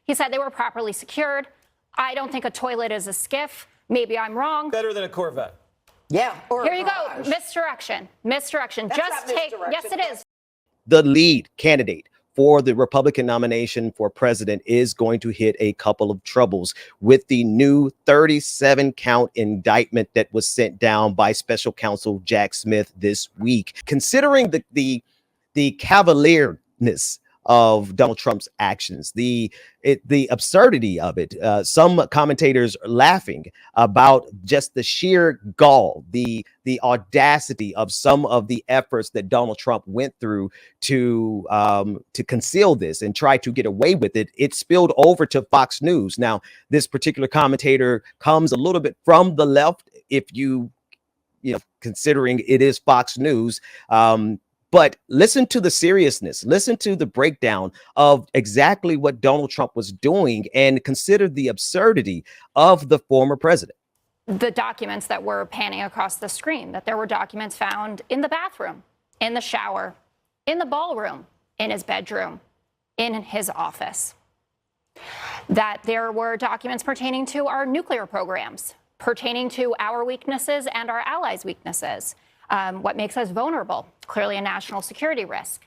He said they were properly secured. I don't think a toilet is a skiff. Maybe I'm wrong. Better than a Corvette. Yeah. Here you go. Misdirection. Misdirection. Just take. Yes, it is. The lead candidate for the Republican nomination for president is going to hit a couple of troubles with the new 37-count indictment that was sent down by special counsel Jack Smith this week. Considering the cavalierness of Donald Trump's actions, the absurdity of it, some commentators are laughing about just the sheer gall, the audacity of some of the efforts that Donald Trump went through to conceal this and try to get away with it. It spilled over to Fox News. Now, this particular commentator comes a little bit from the left, if you know, considering it is Fox News. But listen to the seriousness, listen to the breakdown of exactly what Donald Trump was doing, and consider the absurdity of the former president. The documents that were panning across the screen, that there were documents found in the bathroom, in the shower, in the ballroom, in his bedroom, in his office. That there were documents pertaining to our nuclear programs, pertaining to our weaknesses and our allies' weaknesses. What makes us vulnerable, clearly a national security risk.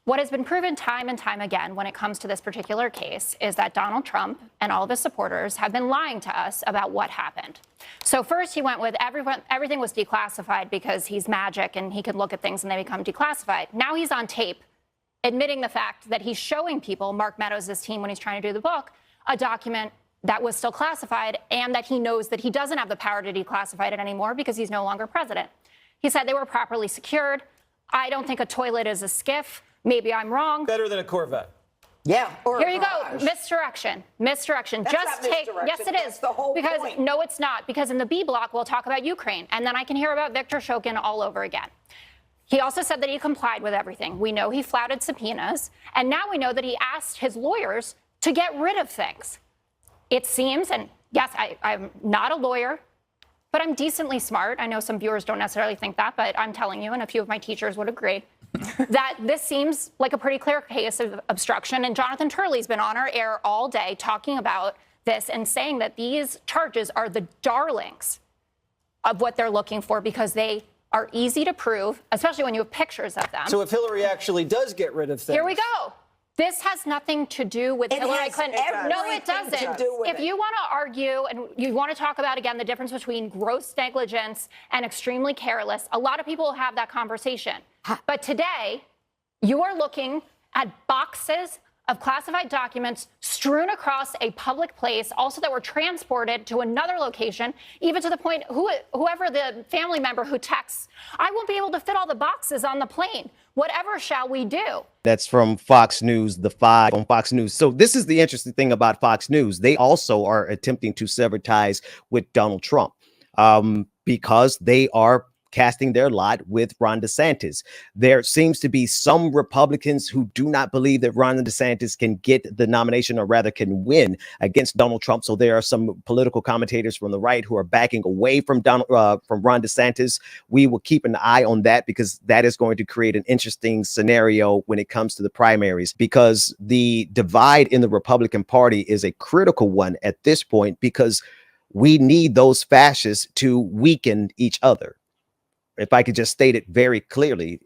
What has been proven time and time again when it comes to this particular case is that Donald Trump and all of his supporters have been lying to us about what happened. So first he went with everything was declassified because he's magic and he can look at things and they become declassified. Now he's on tape admitting the fact that he's showing people, Mark Meadows' team, when he's trying to do the book, a document that was still classified, and that he knows that he doesn't have the power to declassify it anymore because he's no longer president. He said they were properly secured. I don't think a toilet is a skiff. Maybe I'm wrong. Better than a Corvette. Yeah. Here you go. Misdirection. Misdirection. Just take. Yes, it is. The whole because point. No, it's not. Because in the B block, we'll talk about Ukraine, and then I can hear about Viktor Shokin all over again. He also said that he complied with everything. We know he flouted subpoenas, and now we know that he asked his lawyers to get rid of things. It seems, and yes, I'm not a lawyer, but I'm decently smart. I know some viewers don't necessarily think that, but I'm telling you, and a few of my teachers would agree, that this seems like a pretty clear case of obstruction. And Jonathan Turley's been on our air all day talking about this and saying that these charges are the darlings of what they're looking for because they are easy to prove, especially when you have pictures of them. So if Hillary actually does get rid of things. Here we go. This has nothing to do with Hillary Clinton. No, it doesn't. If you want to argue and you want to talk about, again, the difference between gross negligence and extremely careless, a lot of people have that conversation. But today, you are looking at boxes of classified documents strewn across a public place, also that were transported to another location, even to the point whoever the family member who texts, I won't be able to fit all the boxes on the plane. Whatever shall we do? That's from Fox News, The Five on Fox News. So this is the interesting thing about Fox News. They also are attempting to sever ties with Donald Trump because they are casting their lot with Ron DeSantis. There seems to be some Republicans who do not believe that Ron DeSantis can get the nomination, or rather can win against Donald Trump. So there are some political commentators from the right who are backing away from Ron DeSantis. We will keep an eye on that because that is going to create an interesting scenario when it comes to the primaries, because the divide in the Republican Party is a critical one at this point, because we need those fascists to weaken each other. If I could just state it very clearly,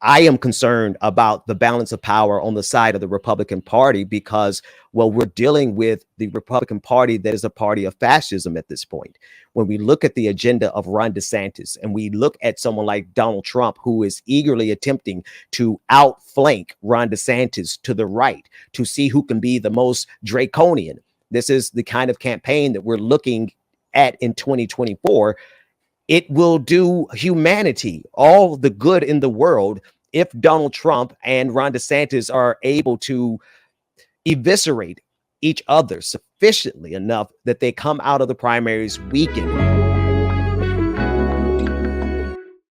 I am concerned about the balance of power on the side of the Republican Party because, well, we're dealing with the Republican Party that is a party of fascism at this point. When we look at the agenda of Ron DeSantis and we look at someone like Donald Trump, who is eagerly attempting to outflank Ron DeSantis to the right to see who can be the most draconian. This is the kind of campaign that we're looking at in 2024. It will do humanity all the good in the world if Donald Trump and Ron DeSantis are able to eviscerate each other sufficiently enough that they come out of the primaries weakened.